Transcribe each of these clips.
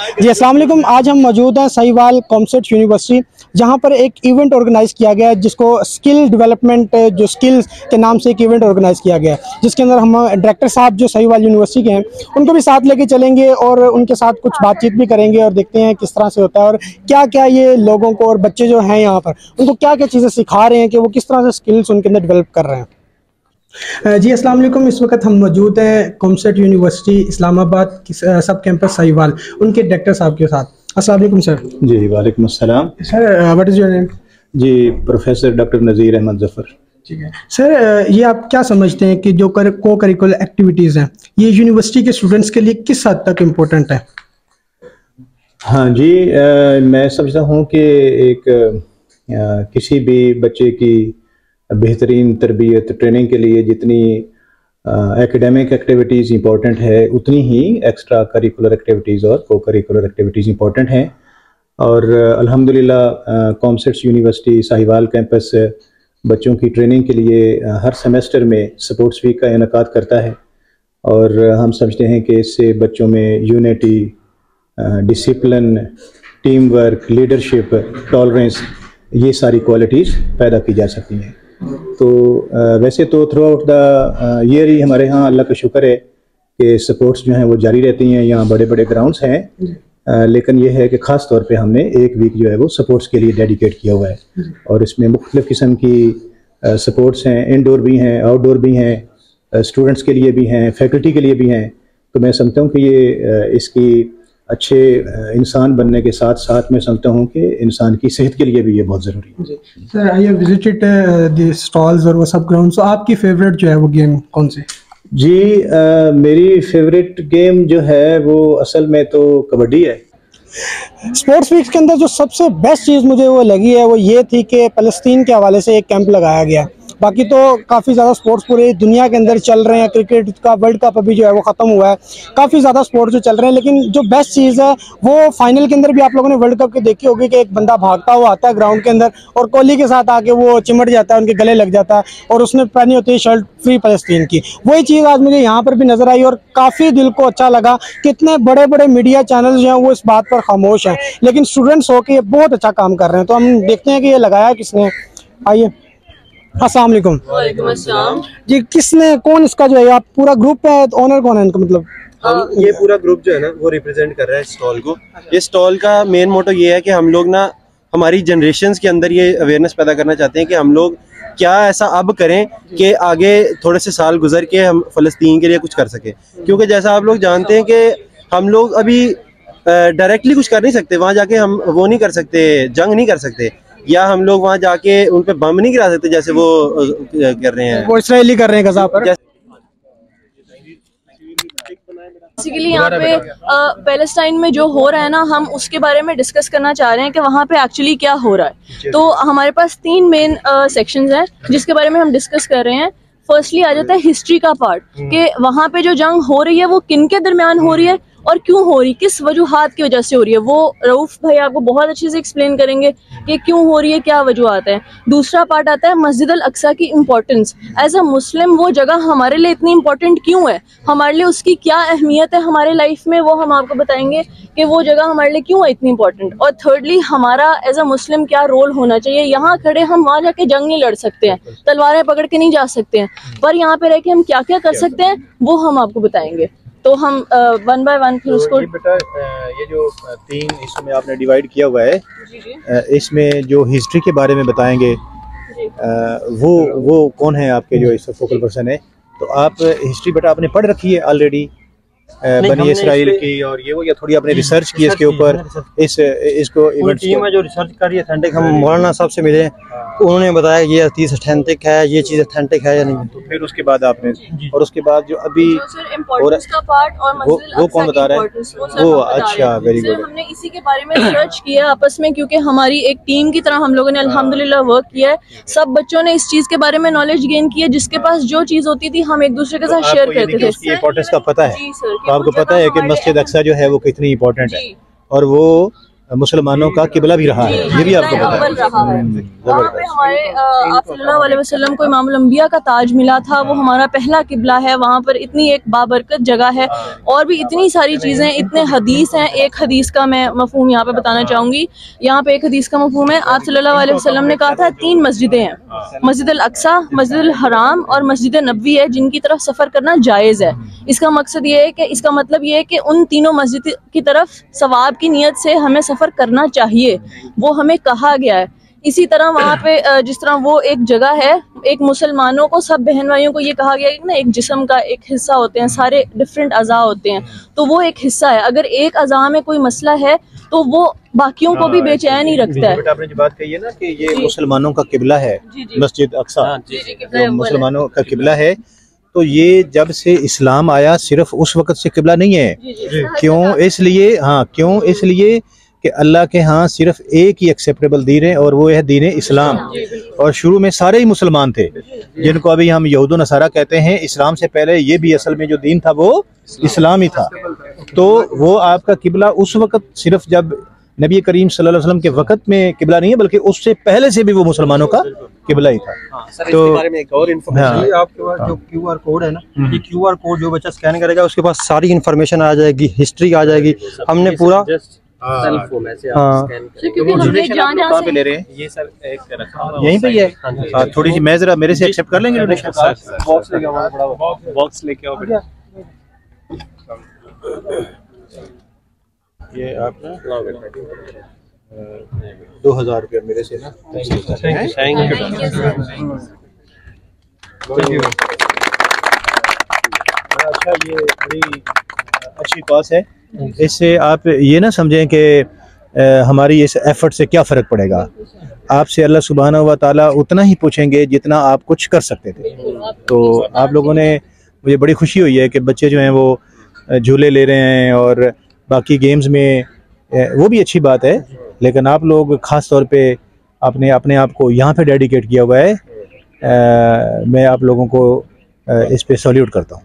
जी अस्सलाम वालेकुम। आज हम मौजूद हैं साहिवाल कॉमसेट यूनिवर्सिटी, जहां पर एक इवेंट ऑर्गेनाइज़ किया गया है जिसको स्किल डेवलपमेंट, जो स्किल्स के नाम से एक इवेंट ऑर्गेनाइज़ किया गया है, जिसके अंदर हम डायरेक्टर साहब जो साहिवाल यूनिवर्सिटी के हैं उनको भी साथ लेके चलेंगे और उनके साथ कुछ बातचीत भी करेंगे और देखते हैं किस तरह से होता है और क्या क्या ये लोगों को और बच्चे जो हैं यहाँ पर उनको क्या क्या चीज़ें सिखा रहे हैं कि वो किस तरह से स्किल्स उनके अंदर डेवलप कर रहे हैं। जी अस्सलाम वालेकुम। इस वक्त हम मौजूद हैं कॉमसेट यूनिवर्सिटी इस्लामाबाद सब कैंपस साहिवाल, उनके डायरेक्टर साहब के साथ। अस्सलाम वालेकुम सर। जी वालेकुम अस्सलाम। Sir what is your name? जी प्रोफेसर डॉक्टर नज़ीर अहमद ज़फ़र। ठीक है सर, ये आप क्या समझते हैं कि जो को करिकुलर एक्टिविटीज़ हैं ये यूनिवर्सिटी के स्टूडेंट्स के लिए किस हद तक इम्पोर्टेंट है? हाँ जी, मैं समझता हूँ कि एक किसी भी बच्चे की बेहतरीन तरबियत ट्रेनिंग के लिए जितनी एकेडमिक एक्टिविटीज़ इंपॉर्टेंट है उतनी ही एक्स्ट्रा करिकुलर एक्टिविटीज़ और को करिकुलर एक्टिविटीज़ इंपॉर्टेंट हैं। और अल्हम्दुलिल्लाह कॉमसेट्स यूनिवर्सिटी साहिवाल कैंपस बच्चों की ट्रेनिंग के लिए हर सेमेस्टर में स्पोर्ट्स वीक का इनेकाद करता है और हम समझते हैं कि इससे बच्चों में unity, discipline, team work, leadership, tolerance, ये सारी क्वालिटीज़ पैदा की जा सकती हैं। तो वैसे तो थ्रू आउट द ईयर ही हमारे यहाँ अल्लाह का शुक्र है कि स्पोर्ट्स जो हैं वो जारी रहती हैं, यहाँ बड़े बड़े ग्राउंड्स हैं, लेकिन यह है कि ख़ास तौर पे हमने एक वीक जो है वो स्पोर्ट्स के लिए डेडिकेट किया हुआ है और इसमें मुख्तलिफ़ किस्म की स्पोर्ट्स हैं, इंडोर भी हैं, आउटडोर भी हैं, स्टूडेंट्स के लिए भी हैं, फैकल्टी के लिए भी हैं। तो मैं समझता हूँ कि ये इसकी अच्छे इंसान बनने के साथ साथ मैं समझता हूँ कि इंसान की सेहत के लिए भी ये बहुत ज़रूरी है। जी sir, I have visited the stalls और वो सब ग्राउंड, तो आपकी फेवरेट जो है वो गेम कौन सी? जी मेरी फेवरेट गेम जो है वो असल में तो कबड्डी है। स्पोर्ट्स वीक के अंदर जो सबसे बेस्ट चीज़ मुझे वो लगी है वो ये थी कि फ़लस्तीन के हवाले से एक कैंप लगाया गया। बाकी तो काफ़ी ज़्यादा स्पोर्ट्स पूरे दुनिया के अंदर चल रहे हैं, क्रिकेट का वर्ल्ड कप अभी जो है वो ख़त्म हुआ है, काफ़ी ज़्यादा स्पोर्ट्स जो चल रहे हैं, लेकिन जो बेस्ट चीज़ है वो फाइनल के अंदर भी आप लोगों ने वर्ल्ड कप के देखी होगी कि एक बंदा भागता हुआ आता है ग्राउंड के अंदर और कोहली के साथ आके वो चिमट जाता है, उनके गले लग जाता है और उसने पहनी होती है शर्ट फ्री फ़लस्तीन की। वही चीज़ आज मुझे यहाँ पर भी नज़र आई और काफ़ी दिल को अच्छा लगा कि इतने बड़े बड़े मीडिया चैनल्स जो हैं वो इस बात पर खामोश हैं, लेकिन स्टूडेंट्स होकर ये बहुत अच्छा काम कर रहे हैं। तो हम देखते हैं कि ये लगाया किसने। आइए। अस्सलाम वालेकुम। वालेकुम अस्सलाम। जी किसने, कौन इसका जो है, आप पूरा ग्रुप है, ओनर कौन है इनका? मतलब ये पूरा ग्रुप जो है ना वो रिप्रेजेंट कर रहा है स्टॉल को। ये स्टॉल का मेन मोटो ये है कि हम लोग ना हमारी जनरेशन्स के अंदर ये अवेयरनेस पैदा करना चाहते हैं कि हम लोग क्या ऐसा अब करें कि आगे थोड़े से साल गुजर के हम फ़लस्तीन के लिए कुछ कर सकें, क्योंकि जैसा आप लोग जानते हैं कि हम लोग अभी डायरेक्टली कुछ कर नहीं सकते, वहाँ जाके हम वो नहीं कर सकते, जंग नहीं कर सकते, या हम लोग वहाँ जाके उन पे बम नहीं गिरा सकते जैसे वो कर रहे हैं, वो इसराइली कर रहे हैं गज़ा पर। बेसिकली यहाँ पे पैलेस्टाइन में जो हो रहा है ना, हम उसके बारे में डिस्कस करना चाह रहे हैं कि वहाँ पे एक्चुअली क्या हो रहा है। तो हमारे पास 3 मेन सेक्शंस हैं जिसके बारे में हम डिस्कस कर रहे हैं। फर्स्टली आ जाता है हिस्ट्री का पार्ट कि वहाँ पे जो जंग हो रही है वो किन के दरमियान हो रही है और क्यों हो रही, किस वजूहात की वजह से हो रही है। वो रऊफ भाई आपको बहुत अच्छे से एक्सप्लेन करेंगे कि क्यों हो रही है, क्या वजूहात है। दूसरा पार्ट आता है मस्जिद अल अक्सा की इम्पोर्टेंस। एज अ मुस्लिम वो जगह हमारे लिए इतनी इम्पोर्टेंट क्यों है, हमारे लिए उसकी क्या अहमियत है हमारे लाइफ में, वो हम आपको बताएंगे कि वो जगह हमारे लिए क्यों है इतनी इम्पोर्टेंट। और थर्डली हमारा एज अ मुस्लिम क्या रोल होना चाहिए। यहाँ खड़े हम वहाँ जाके जंग नहीं लड़ सकते हैं, तलवारें पकड़ के नहीं जा सकते हैं, पर यहाँ पे रह के हम क्या क्या कर सकते हैं वो हम आपको बताएंगे। तो हम 1 बाय 1 फिर उसको बेटा ये जो 3 हिस्सों में आपने डिवाइड किया हुआ है, इसमें जो हिस्ट्री के बारे में बताएंगे वो कौन है आपके जो इस फोकल पर्सन है? तो आप हिस्ट्री बेटा आपने पढ़ रखी है ऑलरेडी बनी इसराइल की और ये वो, या थोड़ी आपने रिसर्च की इसके ऊपर? इसको टीम है जो रिसर्च कर रही है ऑथेंटिक। हम मौलाना साहब से मिले, उन्होंने बताया ये हदीस ऑथेंटिक है, ये चीज़ ऑथेंटिक है या नहीं। तो फिर उसके बाद आपने, और उसके बाद जो अभी वो कौन बता रहा है? वो अच्छा, वेरी गुड। हमने इसी के बारे में रिसर्च किया आपस में, क्योंकि हमारी एक टीम की तरह हम लोगों ने अल्हम्दुलिल्लाह वर्क किया है। सब बच्चों ने इस चीज़ के बारे में नॉलेज गेन की है, जिसके पास जो चीज़ होती थी हम एक दूसरे के साथ शेयर करते थे। उसकी इम्पोर्टेंस का पता है? तो आपको पता है कि मस्जिद अक्सा जो है वो कितनी इम्पोर्टेंट है और वो मुसलमानों का किबला भी रहा है, ये भी आपको पता अव्वल रहा है। वहाँ पे हमारे आप सल्लल्लाहु अलैहि वसल्लम को इमामुल अंबिया का ताज मिला था, वो हमारा पहला किबला है। वहाँ पर इतनी एक बाबरकत जगह है और भी इतनी सारी चीज़ें, इतने हदीस हैं। एक हदीस का मैं मफहूम यहाँ पे बताना चाहूँगी। यहाँ पे एक हदीस का मफहूम है, आप सल्लल्लाहु अलैहि वसल्लम ने कहा था 3 मस्जिदें हैं, मस्जिद अल अक्सा, मस्जिद अल हराम और मस्जिद नबवी है, जिनकी तरफ सफ़र करना जायज़ है। इसका मकसद ये है कि, इसका मतलब ये है कि उन तीनों मस्जिद की तरफ सवाब की नीयत से हमें सफ़र करना चाहिए, वो हमें कहा गया है। इसी तरह वहाँ पे जिस तरह वो एक जगह है, एक मुसलमानों को, सब बहन भाइयों को ये कहा गया है कि ना एक जिस्म का एक हिस्सा होते हैं, सारे डिफरेंट अज़ा होते हैं, तो वो एक हिस्सा है। अगर एक अज़ा में कोई मसला है तो वो बाकियों को भी बेचैन ही रखता है। आपने जो बात कही है ना कि ये मुसलमानों का किबला है, मस्जिद अक्सा मुसलमानों का किबला है, तो ये जब से इस्लाम आया सिर्फ उस वक्त से किबला नहीं है। क्यों? इसलिए कि अल्लाह के यहाँ सिर्फ एक ही एक्सेप्टेबल दीन है और वो है दीन इस्लाम। और शुरू में सारे ही मुसलमान थे, जिनको अभी हम यहूद व नसारा कहते हैं। इस्लाम से पहले ये भी असल में जो दीन था वो इस्लाम ही था। तो वो आपका किबला उस वक्त सिर्फ जब नबी करीम सल्लल्लाहु अलैहि वसल्लम के वक्त में किबला नहीं है, बल्कि उससे पहले से भी वो मुसलमानों का किबला ही था। तो बारे में एक और इन्फॉर्मेशन, आपके पास जो QR कोड है ना, ये QR कोड जो बच्चा स्कैन करेगा उसके पास सारी इन्फॉर्मेशन आ जाएगी, हिस्ट्री आ जाएगी। हमने पूरा ले रहे हैं, ये सर एक यहीं पे है। थोड़ी सी मैं जरा मेरे से एक्सेप्ट कर लेंगे डोनेशन? बॉक्स लेके आओ बेटा। ये आपका 2000 रुपया मेरे से ना। अच्छा, ये बड़ी अच्छी कॉज है। इससे आप ये ना समझें कि हमारी इस एफर्ट से क्या फ़र्क पड़ेगा। आपसे अल्लाह सुब्हानहू व तआला उतना ही पूछेंगे जितना आप कुछ कर सकते थे। तो आप लोगों ने, मुझे बड़ी खुशी हुई है कि बच्चे जो हैं वो झूले ले रहे हैं और बाकी गेम्स में, वो भी अच्छी बात है, लेकिन आप लोग ख़ास तौर पे अपने आप को यहाँ पे डेडिकेट किया हुआ है। मैं आप लोगों को इस पे सैल्यूट करता हूँ।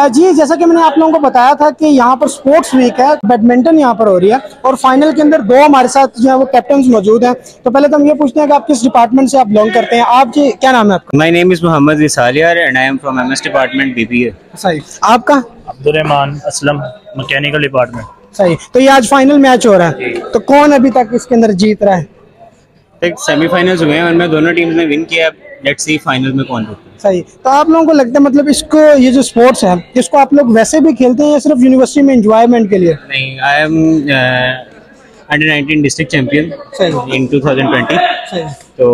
जी, जैसा कि मैंने आप लोगों को बताया था कि यहाँ पर स्पोर्ट्स वीक है, बैडमिंटन यहाँ पर हो रही है और फाइनल के अंदर 2 हमारे साथ जो है वो कैप्टन मौजूद हैं। तो पहले तो हम ये पूछते हैं कि आप किस डिपार्टमेंट से आप बिलोंग करते हैं। आप जी, क्या नाम है आपका? My name is Mohammad Isaliyar and I am from MS department BBA। सही। आपका? Abdurrahman Aslam, mechanical department. सही। तो ये आज फाइनल मैच हो रहा है, तो कौन अभी तक इसके अंदर जीत रहा है? सेमीफाइनल्स हुए हैं, उनमें दोनों टीम्स ने विन किया। लेट्स सी फाइनल में कौन जीतता है। सही। तो आप लोगों को लगता है मतलब इसको, ये जो स्पोर्ट्स है, इसको आप लोग वैसे भी खेलते हैं या सिर्फ यूनिवर्सिटी में एंजॉयमेंट के लिए? नहीं, I am under-19 district champion in 2020। सही। तो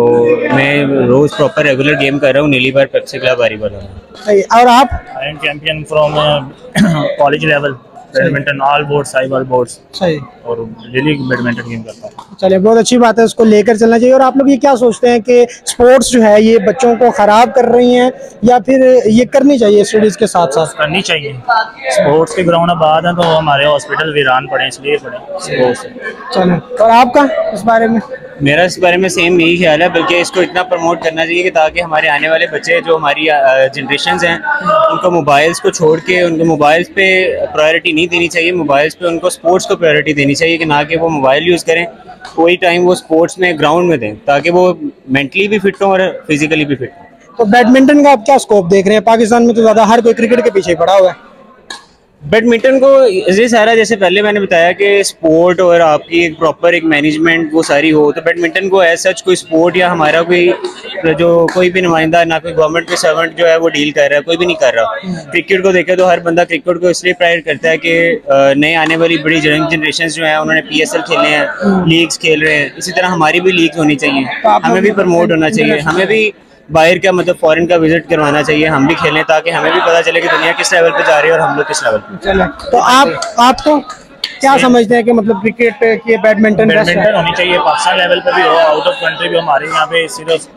मैं रोज प्रॉपर रेगुलर गेम कर रहा हूँ। नीली बार पेप्सी क्लब बारीबाला। सही। और आप? I am champion from college level badminton, all boards, eye ball boards. सही। और डेली बैडमिंटन गेम करता हूँ। चलिए, बहुत अच्छी बात है, उसको लेकर चलना चाहिए। और आप लोग ये क्या सोचते हैं कि स्पोर्ट्स जो है ये बच्चों को खराब कर रही हैं या फिर ये करनी चाहिए स्टडीज के साथ साथ? करनी चाहिए। स्पोर्ट्स के ग्राउंड बाद है तो हमारे हॉस्पिटल वीरान पड़े, इसलिए पड़े स्पोर्ट्स। चलिए, और आपका इस बारे में? मेरा इस बारे में सेम यही ख्याल है, बल्कि इसको इतना प्रमोट करना चाहिए कि ताकि हमारे आने वाले बच्चे, जो हमारी जनरेशंस हैं, उनको मोबाइल्स को छोड़ के, उनको मोबाइल्स पे प्रायोरिटी नहीं देनी चाहिए। मोबाइल्स पे उनको स्पोर्ट्स को प्रायोरिटी देनी चाहिए, कि ना कि वो मोबाइल यूज़ करें, कोई टाइम वो स्पोर्ट्स में, ग्राउंड में दें, ताकि वो मेंटली भी फिट हो और फिजिकली भी फिट हो। तो बैडमिंटन का आप क्या स्कोप देख रहे हैं? पाकिस्तान में तो ज़्यादा हर कोई क्रिकेट के पीछे पड़ा हुआ है। बैडमिंटन को ये सारा, जैसे पहले मैंने बताया कि स्पोर्ट और आपकी एक प्रॉपर एक मैनेजमेंट वो सारी हो, तो बैडमिंटन को एज सच कोई स्पोर्ट या हमारा कोई जो कोई भी नुमाइंदा, ना कोई गवर्नमेंट के सर्वेंट जो है वो डील कर रहा है, कोई भी नहीं कर रहा। क्रिकेट को देखे तो हर बंदा क्रिकेट को इसलिए प्रायोर करता है कि नए आने वाली बड़ी यंग जनरेशन जो है उन्होंने PSL खेलने हैं, लीग्स खेल रहे हैं। इसी तरह हमारी भी लीग्स होनी चाहिए, हमें भी प्रमोट होना चाहिए, हमें भी बाहर का मतलब फॉरेन का विजिट करवाना चाहिए, हम भी खेलें ताकि हमें भी पता चले कि दुनिया किस लेवल पे जा रही है और हम लोग किस लेवल पे। तो आपको क्या समझते हैं कि मतलब क्रिकेट की बैडमिंटन होनी चाहिए, पाकिस्तान लेवल पे भी हो, आउट ऑफ कंट्री भी। हमारे यहाँ पे सिर्फ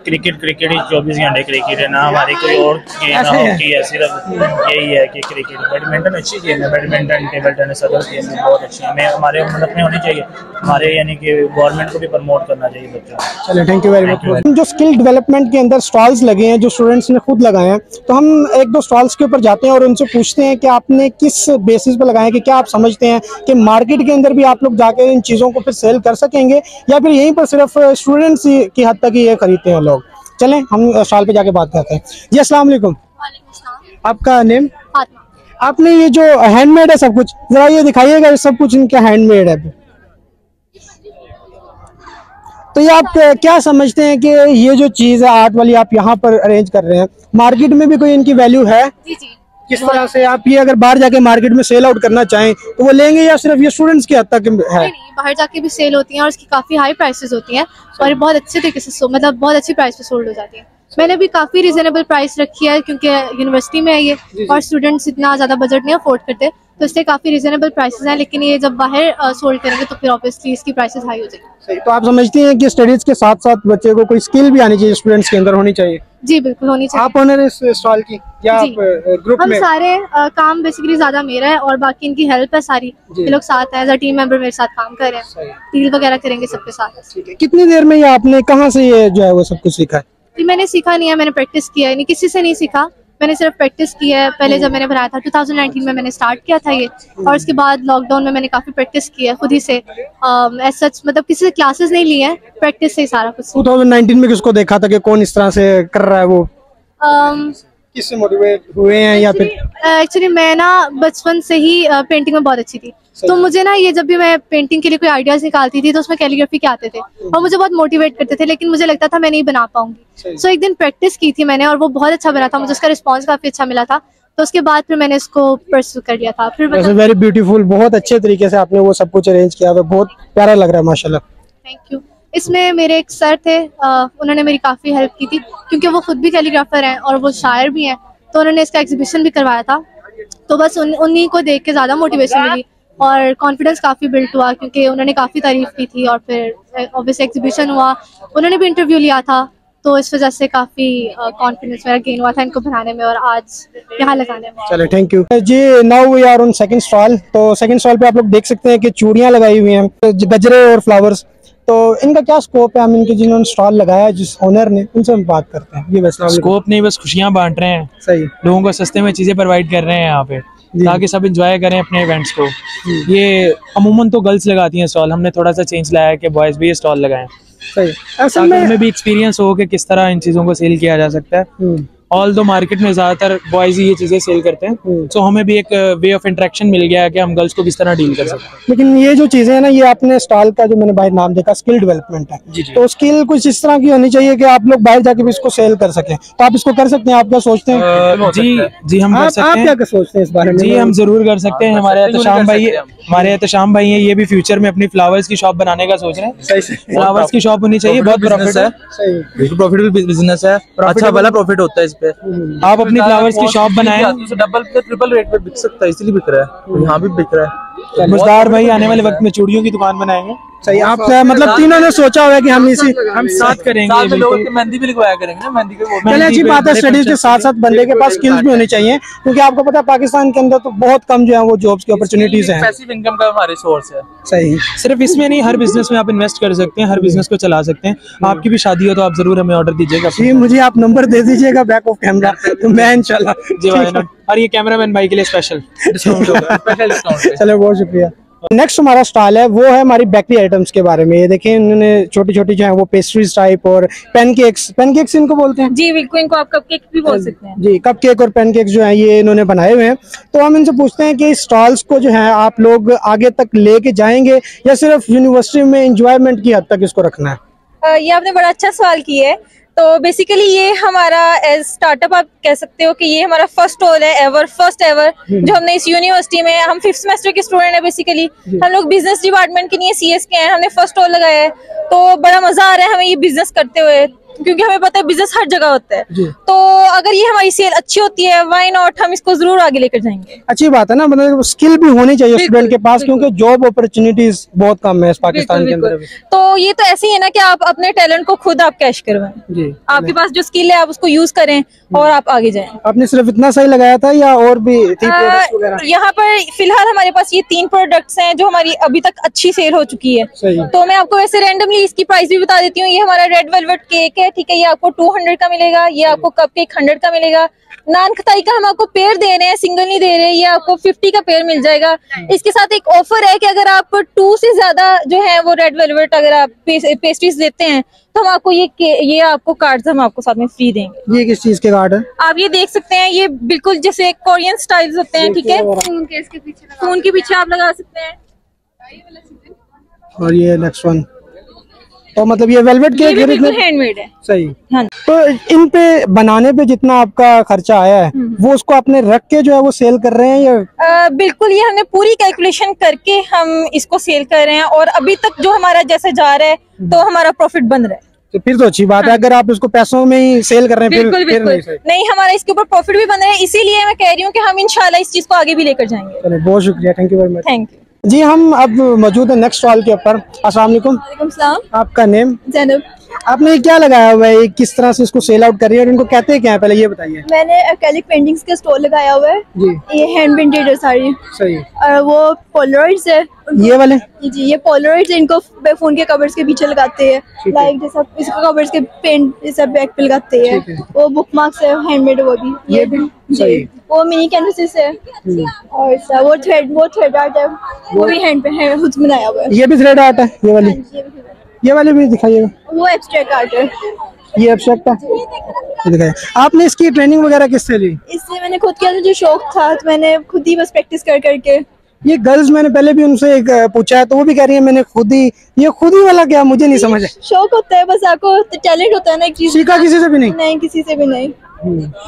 क्रिकेट ही 24 घंटे क्रिकेट है ना, हमारी कोई और गेम ना हॉकी है, सिर्फ यही है कि क्रिकेट। बैडमिंटन अच्छी गेम है, badminton table tennis other game भी बहुत अच्छी है, हमें हमारे मुल्क में होनी चाहिए, हमारे यानी कि गवर्नमेंट को भी प्रमोट करना चाहिए बच्चों को। चलिए, थैंक यू वेरी मच। जो स्किल डेवलपमेंट के अंदर स्टॉल्स लगे हैं जो स्टूडेंट्स ने खुद लगाए हैं, तो हम एक दो स्टॉल्स के ऊपर जाते हैं और उनसे पूछते हैं कि आपने किस बेसिस पर लगाए, कि क्या आप समझते हैं कि मार्केट के अंदर भी आप लोग जाके इन चीज़ों को फिर सेल कर सकेंगे या फिर यहीं पर सिर्फ स्टूडेंट्स की हद तक ही ये खरीदते हैं लोग। चलें हम स्टॉल पे जाके बात करते हैं। जी, अस्सलाम वालेकुम। आपका नेम? आपने ये जो हैंडमेड है सब कुछ, जरा ये दिखाइएगा, सब कुछ इनका हैंडमेड है। तो ये आप क्या समझते हैं कि ये जो चीज़ है आर्ट वाली आप यहाँ पर अरेंज कर रहे हैं, मार्केट में भी कोई इनकी वैल्यू है? जी जी। किस तरह से आप ये अगर बाहर जाके मार्केट में सेल आउट करना चाहें तो वो लेंगे या सिर्फ ये स्टूडेंट्स की हद तक है? नहीं, बाहर जाके भी सेल होती हैं और उसकी काफ़ी हाई प्राइसेस होती हैं और बहुत अच्छे तरीके से मतलब बहुत अच्छी प्राइस पे सोल्ड हो जाती है। मैंने भी काफ़ी रिजनेबल प्राइस रखी है क्योंकि यूनिवर्सिटी में है ये और स्टूडेंट्स इतना ज़्यादा बजट नहीं अफोर्ड करते, तो इसलिए काफ़ी रिजनेबल प्राइसेस हैं। लेकिन ये जब बाहर सोल्ड करेंगे तो फिर ऑब्वियसली इसकी प्राइसेस हाई हो जाएगी। तो आप समझती हैं कि स्टडीज के साथ साथ बच्चे को कोई स्किल भी आनी चाहिए, स्टूडेंट्स के अंदर होनी चाहिए? जी बिल्कुल होनी चाहिए। आप ओनर इस स्टॉल की या आप ग्रुप हम में? सारे काम बेसिकली ज्यादा मेरा है और बाकी इनकी हेल्प है सारी, ये लोग साथ हैं, एज अ टीम मेंबर मेरे साथ काम कर रहे हैं, डील वगैरह करेंगे सबके साथ। कितनी देर में ये आपने कहाँ से ये जो है वो सब कुछ सीखा है? मैंने सीखा नहीं है, मैंने प्रैक्टिस किया है, नहीं किसी से नहीं सीखा, मैंने सिर्फ प्रैक्टिस की है। पहले जब मैंने बनाया था 2019 में मैंने स्टार्ट किया था ये, और उसके बाद लॉकडाउन में मैंने काफी प्रैक्टिस की है खुद ही से, एज सच मतलब किसी से क्लासेस नहीं ली है, प्रैक्टिस से ही सारा कुछ। 2019 में किसको देखा था कि कौन इस तरह से कर रहा है, वो किससे मोटिवेट हुए हैं या फिर? एक्चुअली मैं ना बचपन से ही पेंटिंग में बहुत अच्छी थी, तो मुझे ना ये जब भी मैं पेंटिंग के लिए कोई आइडियाज निकालती थी तो उसमें कैलीग्राफी के आते थे और मुझे बहुत मोटिवेट करते थे, लेकिन मुझे लगता था मैं नहीं बना पाऊंगी। सो एक दिन प्रैक्टिस की थी मैंने और वो बहुत अच्छा बना था, मुझे उसका रिस्पॉन्स काफी अच्छा मिला था, तो उसके बाद फिर मैंने इसको परस्यू कर लिया था। फिर वेरी ब्यूटीफुल, बहुत अच्छे तरीके से आपने वो सब कुछ अरेंज किया, बहुत प्यारा लग रहा है माशाल्लाह। Thank you. इसमें मेरे एक सर थे, उन्होंने मेरी काफ़ी हेल्प की थी क्योंकि वो खुद भी कैलीग्राफर हैं और वो शायर भी हैं, तो उन्होंने इसका एग्जीबिशन भी करवाया था, तो बस उन्हीं को देख के ज़्यादा मोटिवेशन मिली और कॉन्फिडेंस काफ़ी बिल्ड हुआ क्योंकि उन्होंने काफ़ी तारीफ़ की थी। और फिर ऑब्वियसली एग्जीबिशन हुआ, उन्होंने भी इंटरव्यू लिया था, तो इस वजह से काफ़ी कॉन्फिडेंस मेरा गेन हुआ था इनको बनाने में और आज यहाँ लगाने में। चलो, थैंक यू जी। Now we are on second stall. तो सेकंड स्टॉल पे आप लोग देख सकते हैं कि चूड़ियाँ लगाई हुई हैं, गजरे और फ्लावर्स। तो इनका क्या स्कोप है? हम इनके जिन्होंने स्टॉल लगाया है, जिस ओनर ने, उनसे हम बात करते हैं। ये बस स्कोप नहीं, बस खुशियाँ बांट रहे हैं, सही, लोगों को सस्ते में चीज़ें प्रोवाइड कर रहे हैं यहाँ पे ताकि सब एंजॉय करें अपने इवेंट्स को। ये अमूमन तो गर्ल्स लगाती हैं स्टॉल, हमने थोड़ा सा चेंज लाया है कि बॉयज़ भी ये स्टॉल लगाएं, सही, असल में हमें भी एक्सपीरियंस हो कि किस तरह इन चीज़ों को सेल किया जा सकता है। ऑल दो मार्केट में ज़्यादातर बॉयज़ ही ये चीज़ें सेल करते हैं, तो हमें भी एक वे ऑफ इंटरेक्शन मिल गया है कि हम गर्ल्स को किस तरह डील कर सकते हैं। लेकिन ये जो चीज़ें हैं ना, ये आपने स्टॉल का जो मैंने बाहर नाम देखा स्किल डेवलपमेंट है, तो स्किल कुछ इस तरह की होनी चाहिए कि आप लोग बाहर जाके भी इसको सेल कर सकें, तो आप इसको कर सकते हैं। आप क्या सोचते हैं? जी हम कर सकते हैं। आप क्या सोचते हैं इस बारे में? जी हम जरूर कर सकते हैं। हमारे एहतशाम भाई हैं, ये भी फ्यूचर में अपनी फ्लावर्स की शॉप बनाने का सोच रहे हैं। फ्लावर्स की शॉप होनी चाहिए, बहुत प्रॉफिट है, प्रॉफिटेबल बिजनेस है, अच्छा वाला प्रॉफिट होता है इस पे। आप अपनी फ्लावर्स की शॉप बनाएं, डबल ट्रिपल रेट पे बिक सकता है, इसलिए बिक रहा है, यहाँ भी बिक रहा है। मुजदार भाई आने वाले वक्त में चूड़ियों की दुकान बनाएंगे। सही, आप मतलब तीनों ने सोचा हुआ है कि हम साथ करेंगे, लोगों की मेहंदी भी लिखवाया करेंगे ना, मेहंदी के पहले अच्छी बात है। स्टडीज के साथ साथ बंदे के पास स्किल्स भी होनी चाहिए, क्योंकि आपको पता है पाकिस्तान के अंदर तो बहुत कम जो है वो जॉब्स की अपॉर्चुनिटीज हैं। पैसिव इनकम का हमारे सोर्स है। सही, सिर्फ इसमें नहीं, हर बिजनेस में आप इन्वेस्ट कर सकते हैं, हर बिजनेस को चला सकते हैं। आपकी भी शादी हो तो आप जरूर हमें ऑर्डर दीजिएगा। जी, मुझे आप नंबर दे दीजिएगा बैक ऑफ कैमरा, तो मैं इंशाल्लाह। जी भाई, और ये कैमरामैन भाई के लिए स्पेशल डिस्काउंट होगा, स्पेशल डिस्काउंट। चलो, बहुत शुक्रिया। नेक्स्ट हमारा स्टॉल है वो है हमारी बेकरी आइटम्स के बारे में। ये देखिए, इन्होंने छोटी छोटी जो है वो पेस्ट्रीज टाइप और पैनकेक्स इनको बोलते हैं। जी बिल्कुल, इनको आप कपकेक भी बोल सकते हैं। जी, कपकेक और पैनकेक्स जो है ये इन्होंने बनाए हुए हैं। तो हम इनसे पूछते हैं कि इस स्टॉल्स को जो है आप लोग आगे तक लेके जाएंगे या सिर्फ यूनिवर्सिटी में एंजॉयमेंट की हद तक इसको रखना है? ये आपने बड़ा अच्छा सवाल किया है। तो बेसिकली ये हमारा एज स्टार्टअप आप कह सकते हो कि ये हमारा फर्स्ट स्टॉल है, फर्स्ट एवर जो हमने इस यूनिवर्सिटी में, हम 5th सेमेस्टर के स्टूडेंट है बेसिकली, हम लोग बिजनेस डिपार्टमेंट के लिए CS के हैं, हमने फर्स्ट स्टॉल लगाया है। तो बड़ा मजा आ रहा है हमें ये बिजनेस करते हुए, क्योंकि हमें पता है बिजनेस हर जगह होता है। तो अगर ये हमारी सेल अच्छी होती है, व्हाई नॉट, हम इसको जरूर आगे लेकर जाएंगे। अच्छी बात है ना, मतलब स्किल भी होनी चाहिए स्टूडेंट के पास, क्योंकि जॉब अपॉर्चुनिटीज बहुत कम है इस पाकिस्तान के अंदर। तो ये तो ऐसे ही है ना कि आप अपने टैलेंट को खुद आप कैश करवाएं, आपके पास जो स्किल है आप उसको यूज करें और आप आगे जाएं। आपने सिर्फ इतना सही लगाया था या और भी थी प्रोडक्ट्स वगैरह? यहाँ पर फिलहाल हमारे पास ये 3 प्रोडक्ट्स हैं जो हमारी अभी तक अच्छी सेल हो चुकी है। तो मैं आपको वैसे रैंडमली इसकी प्राइस भी बता देती हूँ। ये हमारा रेड वेलवेट केक है, ठीक है, ये आपको 200 का मिलेगा। ये आपको कप केक 100 का मिलेगा। नान खटाई का हम आपको पेयर दे रहे हैं, सिंगल नहीं दे रहे, ये आपको 50 का पेयर मिल जाएगा। इसके साथ एक ऑफर है कि अगर आप 2 से ज्यादा जो है वो रेड वेलवेट अगर आप पेस्ट्रीज देते हैं तो हम आपको ये आपको कार्ड्स हम आपको साथ में फ्री देंगे। ये किस चीज के कार्ड है? आप ये देख सकते हैं, ये बिल्कुल जैसे कोरियन स्टाइल्स होते हैं, ठीक है, फोन के पीछे आप लगा सकते हैं। और ये नेक्स्ट वन, तो मतलब ये वेलवेट के बिल्कुल हैंडमेड है। सही। हाँ। तो इन पे बनाने पे जितना आपका खर्चा आया है वो उसको अपने रख के जो है वो सेल कर रहे हैं या? बिल्कुल, ये हमने पूरी कैलकुलेशन करके हम इसको सेल कर रहे हैं और अभी तक जो हमारा जैसे जा रहा है तो हमारा प्रॉफिट बन रहा है। तो फिर तो अच्छी बात है। अगर आप इसको पैसों में ही सेल कर रहे हैं बिल्कुल, फिर नहीं, हमारा इसके ऊपर प्रॉफिट भी बन रहा है। इसीलिए मैं कह रही हूँ कि हम इंशाल्लाह इस चीज को आगे भी लेकर जाएंगे। बहुत शुक्रिया, thank you very much. Thank you जी। हम अब मौजूद है नेक्स्ट स्टॉल के ऊपर। अस्सलाम वालेकुम। वालेकुम सलाम। आपका नेम? ज़ैनब। आपने क्या लगाया हुआ है, किस तरह से इसको सेल आउट कर रही है और इनको कहते हैं क्या है, पहले ये बताइए। मैंने एक्रेलिक पेंटिंग्स का स्टॉल लगाया हुआ है जी। ये हैंड पेंटेड है सारी। सही। और वो पोलराइड्स है, ये वाले जी, ये पोलराइड्स है, इनको फोन के कवर्स के पीछे लगाते हैं, लाइक जैसा इसको कवर्स के पेंट जैसा बैक पे लगाते हैं। वो बुक मार्क्स है, हैंडमेड, वो भी ये भी जी। वो मिनी कैनवसेस है और वो थ्रेड आर्ट है, वो भी हैंड पे है, खुद बनाया हुआ है। ये भी थ्रेड आर्ट है, ये वाली? ये वाली भी दिखाइएगा। वो एब्स्ट्रैक्ट आर्ट है। ये एब्स्ट्रैक्ट है, दिखाइए। आपने इसकी ट्रेनिंग वगैरह किससे ली? इससे मैंने खुद किया, मुझे शौक था तो मैंने खुद ही बस प्रैक्टिस कर करके। ये गर्ल्स मैंने पहले भी उनसे एक पूछा है तो वो भी कह रही है मैंने खुद ही। ये खुद ही वाला क्या, मुझे नहीं समझ है। शौक होता है बस, आपको टैलेंट होता है ना एक चीज। सीखा किसी से भी नहीं? नहीं, किसी से भी नहीं,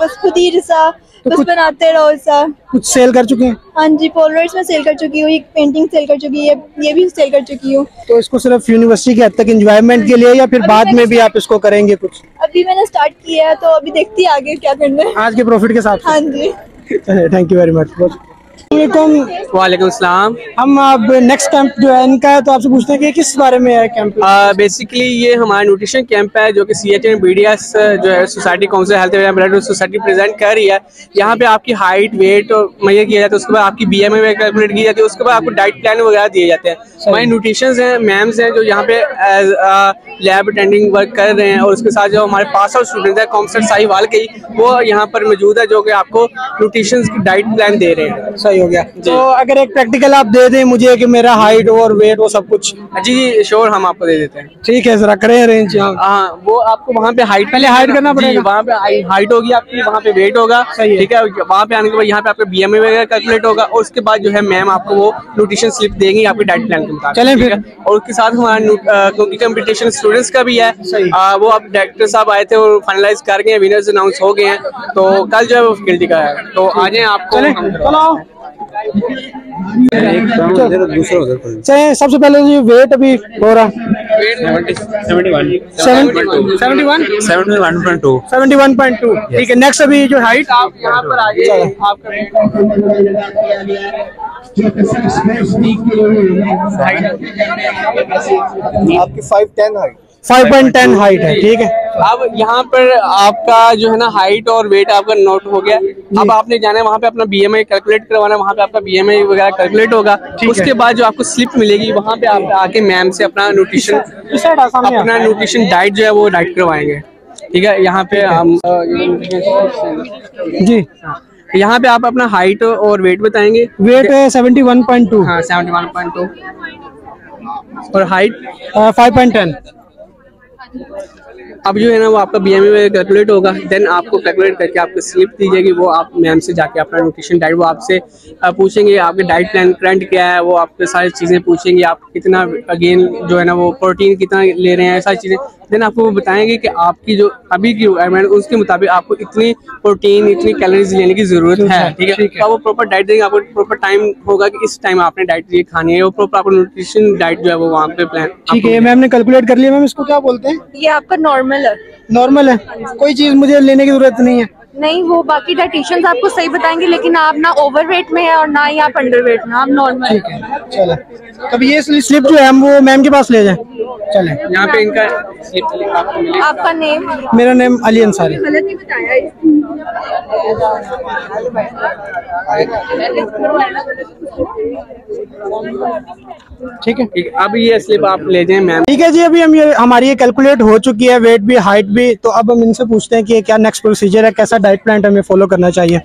बस खुद ही जैसा बस बनाते रहो ऐसा। कुछ सेल कर चुके हैं? हाँ जी, पोलराइड्स में सेल कर चुकी हूँ, एक पेंटिंग सेल कर चुकी है, ये भी सेल कर चुकी हूँ। तो इसको सिर्फ यूनिवर्सिटी के हद तक एंजॉयमेंट के लिए या फिर बाद में भी आप इसको करेंगे कुछ? अभी मैंने स्टार्ट किया है तो अभी देखती है आगे क्या करना है। आज के प्रॉफिट के साथ? हाँ जी। Thank you very much. वालेकुम सलाम। हम अब नेक्स्ट कैंप जो है इनका है तो आपसे पूछते हैं कि किस बारे में है कैंप? बेसिकली ये हमारा न्यूट्रिशन कैंप है जो कि CHN BDS जो है society council health and blood society present कर रही है। यहाँ पे आपकी हाइट वेट मेजर किया जाता है, उसके बाद आपकी BMI कैलकुलेट की जाती है, उसके बाद आपको डाइट प्लान वगैरह दिए जाते हैं। हमारे न्यूट्रिशंस हैं, मैम्स हैं जो यहाँ पे एज लैब अटेंडिंग वर्क कर रहे हैं और उसके साथ जो हमारे पास आउट स्टूडेंट है कॉमसर साहिवाल के, वो यहाँ पर मौजूद है जो कि आपको न्यूट्रिशन की डाइट प्लान दे रहे हैं। सही हो गया। तो अगर एक प्रैक्टिकल आप दे दें मुझे कि मेरा हाइट और वेट वो सब कुछ? जी जी श्योर, हम आपको दे देते हैं। ठीक है, जरा करें अरेंज। हाँ, वो आपको वहाँ पे हाइट पहले हाइट करना पड़ेगा। वहाँ पे हाइट होगी आपकी, वहाँ पे वेट होगा, ठीक है। वहाँ पे आने के बाद यहाँ पे आपका BMI वगैरह कैलकुलेट होगा और उसके बाद जो है मैम आपको वो न्यूट्रिशन स्लिप देंगी आपकी डाइट प्लान के मुताबिक। चलें फिर। और उसके साथ हमारा क्योंकि कंपटीशन स्टूडेंट्स का भी है, वो आप डायरेक्टर साहब आए थे और फाइनलाइज कर गए, विनर्स अनाउंस हो गए हैं। तो कल जो है वो फैकल्टी का है, तो आ जाए आपको। चलिए, सबसे पहले जी वेट अभी हो रहा 71.2। ठीक है, नेक्स्ट अभी जो हाइट आप यहाँ पर आ जाइए, आपकी 5'10" हाइट 5.10 हाइट है, ठीक है। अब यहाँ पर आपका जो है ना हाइट और वेट आपका नोट हो गया। अब आपने जाना है वहाँ पे अपना BMI कैलकुलेट करवाना है, वहाँ पे आपका BMI वगैरह कैलकुलेट होगा। उसके बाद जो आपको स्लिप मिलेगी वहाँ पे आप आके मैम से अपना न्यूट्रिशन डाइट जो है वो डाइट करवाएंगे, ठीक है। यहाँ पे हम जी, यहाँ पे आप अपना हाइट और वेट बताएंगे। वेट 71.2। हाँ, 71.2 और हाइट 5.10। अब जो है ना वो आपका BMI कैलकुलेट होगा, देन आपको कैलकुलेट करके आपको स्लिप दी जाएगी, वो आप मैम से जाके अपना न्यूट्रिशन डाइट वो आपसे पूछेंगे, आपके डाइट प्लान करंट क्या है, वो आपसे सारी चीज़ें पूछेंगे, आप कितना अगेन जो है ना वो प्रोटीन कितना ले रहे हैं, सारी चीज़ें देन आपको वो बताएंगे कि आपकी जो अभी की रिक्वायरमेंट उसके मुताबिक आपको इतनी प्रोटीन इतनी कैलोरीज लेने की जरूरत है, ठीक है। तो वो प्रॉपर डाइट देंगे, आपको प्रॉपर टाइम होगा कि इस टाइम आपने डाइट ये खानी है, वो प्रॉपर आपको न्यूट्रिशन डाइट जो है वो वहाँ पे प्लान। ठीक है, मैम ने कैलकुलेट कर लिया। मैम इसको क्या बोलते हैं? ये आपका नॉर्मल है। नॉर्मल है, कोई चीज मुझे लेने की जरूरत नहीं है? नहीं, वो बाकी डाइटिशियंस आपको सही बताएंगे, लेकिन आप ना ओवरवेट में है और ना ही आप अंडरवेट में, आप नॉर्मल। ठीक है, चलो तब ये स्लिप जो है हम वो मैम के पास ले जाएं। चलें, यहाँ पे इनका स्लिप आपका नेम? मेरा नेम अली अंसारी। गलत ही बताया ठीक है, अब ये स्लिप आप ले जाएं मैम। ठीक है जी, अभी हम ये हमारी ये कैलकुलेट हो चुकी है, वेट भी हाइट भी। तो अब हम इनसे पूछते हैं कि क्या नेक्स्ट प्रोसीजर है, कैसा डाइट प्लान हमें फॉलो करना चाहिए।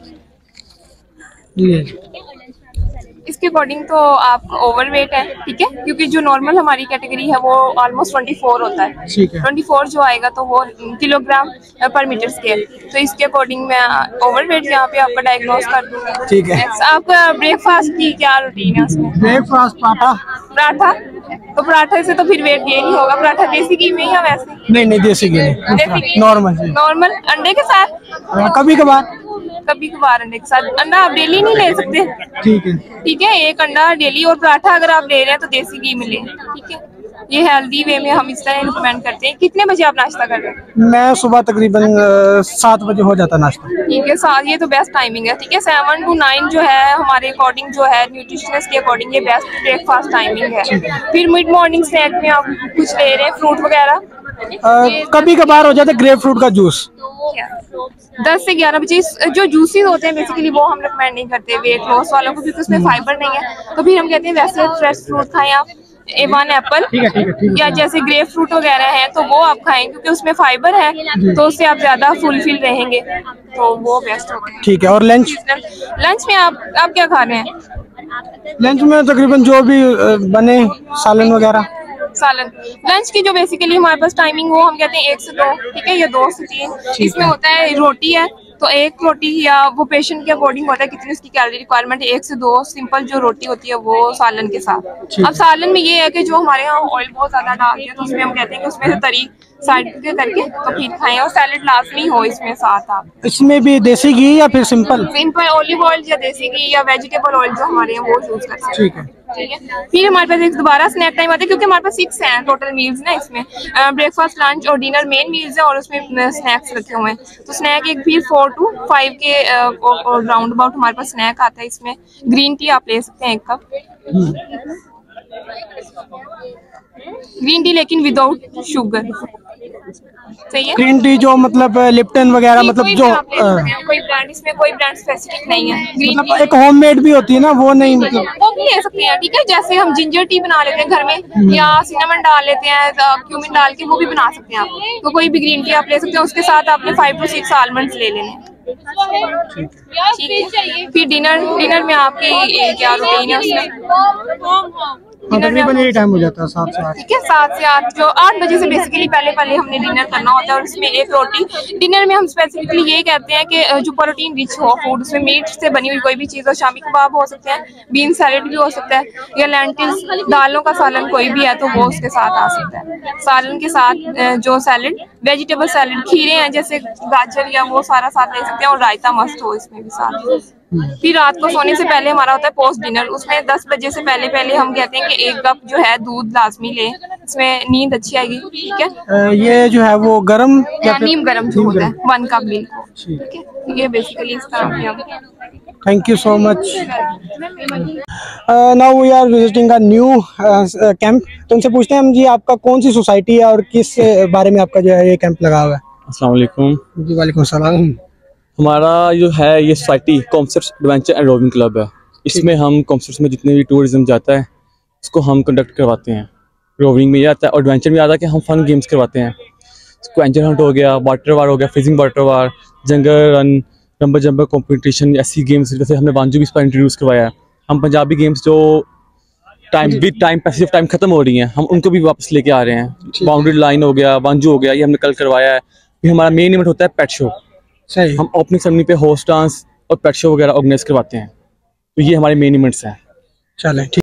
इसके अकॉर्डिंग तो आप ओवरवेट है, ठीक है, क्योंकि जो नॉर्मल हमारी कैटेगरी है वो ऑलमोस्ट 24 होता है। ठीक है, 24 जो आएगा तो वो किलोग्राम पर मीटर स्क्वायर, तो इसके अकॉर्डिंग मैं ओवरवेट यहाँ पे आपका डायग्नोस कर दूंगा। ठीक है, आपका ब्रेकफास्ट की क्या रूटीन है उसमें? ब्रेकफास्ट पराठा। तो पराठे से तो फिर वेट गेन ही होगा। पराठा देसी घी में या वैसे? नहीं, देसी घी नॉर्मल अंडे के साथ? कभी कभार अंडे के साथ। अंडा आप डेली नहीं ले सकते। ठीक है, एक अंडा डेली और पराठा अगर आप ले रहे हैं तो देसी घी में लें, ठीक है। ये हेल्दी वे में हम इस तरह रिकमेंड करते हैं। कितने बजे आप नाश्ता कर रहे हैं? मैं सुबह तकरीबन 7 बजे हो जाता नाश्ता। ठीक है, 7 ये तो बेस्ट टाइमिंग है, ठीक है। 7 to 9 जो है हमारे अकॉर्डिंग जो है न्यूट्रिशनिस्ट के अकॉर्डिंग ये बेस्ट ब्रेकफास्ट टाइमिंग है। फिर मिड मॉर्निंग स्नैक में आप कुछ ले रहे हैं, फ्रूट वगैरह? कभी कभार हो जाता है ग्रेप फ्रूट का जूस। 10 से 11 बजे जो जूसेस होते हैं बेसिकली वो हम रिकमेंड नहीं करते वेट लॉस वालों को, क्योंकि उसमें फाइबर नहीं है। तो फिर हम कहते हैं वैसे फ्रेश फ्रूट खाएं आप, A1 एप्पल या जैसे ग्रेप फ्रूट वगैरह है तो वो आप खाएं, क्योंकि उसमें फाइबर है तो उससे आप ज्यादा फुलफिल रहेंगे, तो वो बेस्ट होता है। ठीक है, और लंच में आप क्या खा रहे हैं? लंच में तकरीबन जो भी बने, सालन वगैरह। सालन लंच की जो बेसिकली हमारे पास टाइमिंग वो हम कहते हैं 1 से 2, ठीक है, या 2 से 3। इसमें होता है रोटी है तो 1 रोटी, या वो पेशेंट के अकॉर्डिंग होता है कितनी उसकी कैलोरी रिक्वायरमेंट है, 1 से 2 सिंपल जो रोटी होती है वो सालन के साथ। अब सालन में ये है कि जो हमारे यहाँ ऑयल बहुत ज्यादा डालते हैं तो उसमें हम कहते हैं कि उसमें से तरी साइड के करके तो फिर खाएं, और सैलेड लाजमी हो इसमें साथ। आप इसमें भी देसी घी या फिर सिंपल ऑलिव ऑयल या देसी घी या वेजिटेबल ऑयल जो हमारे यहाँ वो यूज कर सकते हैं। ठीक है, फिर हमारे पास एक दोबारा स्नैक टाइम आता है, क्योंकि हमारे पास 6 हैं टोटल मील्स ना, इसमें ब्रेकफास्ट लंच और डिनर मेन मील्स है और उसमें स्नैक्स रखे हुए हैं। तो स्नैक एक फिर 4 to 5 के राउंड अबाउट हमारे पास स्नैक आता है। इसमें ग्रीन टी आप ले सकते हैं 1 कप, ग्रीन टी लेकिन विदाउट शुगर, सही है। ग्रीन टी जो मतलब लिप्टन वगैरह, मतलब जो कोई ब्रांड, इसमें कोई ब्रांड स्पेसिफिक नहीं है। ग्रीन मतलब एक होममेड भी होती है ना, वो नहीं, मतलब वो भी ले सकते हैं, ठीक है। जैसे हम जिंजर टी बना लेते हैं घर में या सिनेमन डाल लेते हैं, क्यूमिन डाल के वो भी बना सकते हैं आप। तो कोई भी ग्रीन टी आप ले सकते हैं, उसके साथ आपने 5 to 6 आलमंड्स ले लेने हैं, ठीक है। फिर डिनर में आपकी क्या रूटीन है उसमें? तकरीबन यही टाइम हो जाता है 7 से 8, ठीक है। 7 से 8 जो 8 बजे से बेसिकली पहले हमने डिनर करना होता है, और उसमें 1 रोटी। डिनर में हम स्पेसिफिकली ये कहते हैं कि जो प्रोटीन रिच हो फूड, उसमें मीट से बनी हुई कोई भी चीज़ हो, शामी कबाब हो सकते हैं, बीन सैलेड भी हो सकता है, या लेंटिल्स दालों का सालन कोई भी है तो वो उसके साथ आ सकता है। सालन के साथ जो सैलेड, वेजिटेबल सैलेड, खीरे हैं जैसे गाजर या वो सारा साथ ले सकते हैं, और रायता मस्ट हो इसमें भी साथ। फिर रात को सोने से पहले हमारा होता है पोस्ट डिनर, उसमें 10 बजे से पहले हम कहते हैं कि 1 कप जो है दूध लाजमी लें, इसमें नींद अच्छी आएगी, ठीक है। ये जो है वो गरम नीम गरम जो होता है 1 कप मिल्क, ठीक है। ये बेसिकली इस तरह की हम। Thank you so much. Now we are visiting a new camp. तो उनसे पूछते हैं हम जी, आपका कौन सी सोसाइटी है और किस बारे में आपका जो है ये कैंप लगा हुआ है? अस्सलाम वालेकुम। जी वालेकुम सलाम। हमारा जो है ये society concerts adventure and roving club है। इसमें हम कॉन्सर्ट्स में जितने भी टूरिज्म जाता है उसको हम कंडक्ट करवाते हैं। रोविंग में ये आता है और एडवेंचर में आता है कि हम फन गेम्स करवाते हैं। स्क्वेंजर हंट हो गया, वाटर वार हो गया, फ्रीजिंग वाटर वार, जंगल रन, रंबर जंपर कॉम्पिटिशन, ऐसी गेम्स। जैसे हमने वांजू भी इस पर इंट्रोड्यूस करवाया है। हम पंजाबी गेम्स जो time with time passive time खत्म हो रही हैं, हम उनको भी वापस लेके आ रहे हैं। बाउंड्री लाइन हो गया, वांजू हो गया, ये हमने कल करवाया है। फिर हमारा मेन इवेंट होता है पेट शो। सही। हम ओपनिंग सेरेमनी पे हॉर्स डांस और पेट शो वगैरह ऑर्गेनाइज करवाते हैं। तो ये हमारे मेन इवेंट्स हैं। चलें ठीक।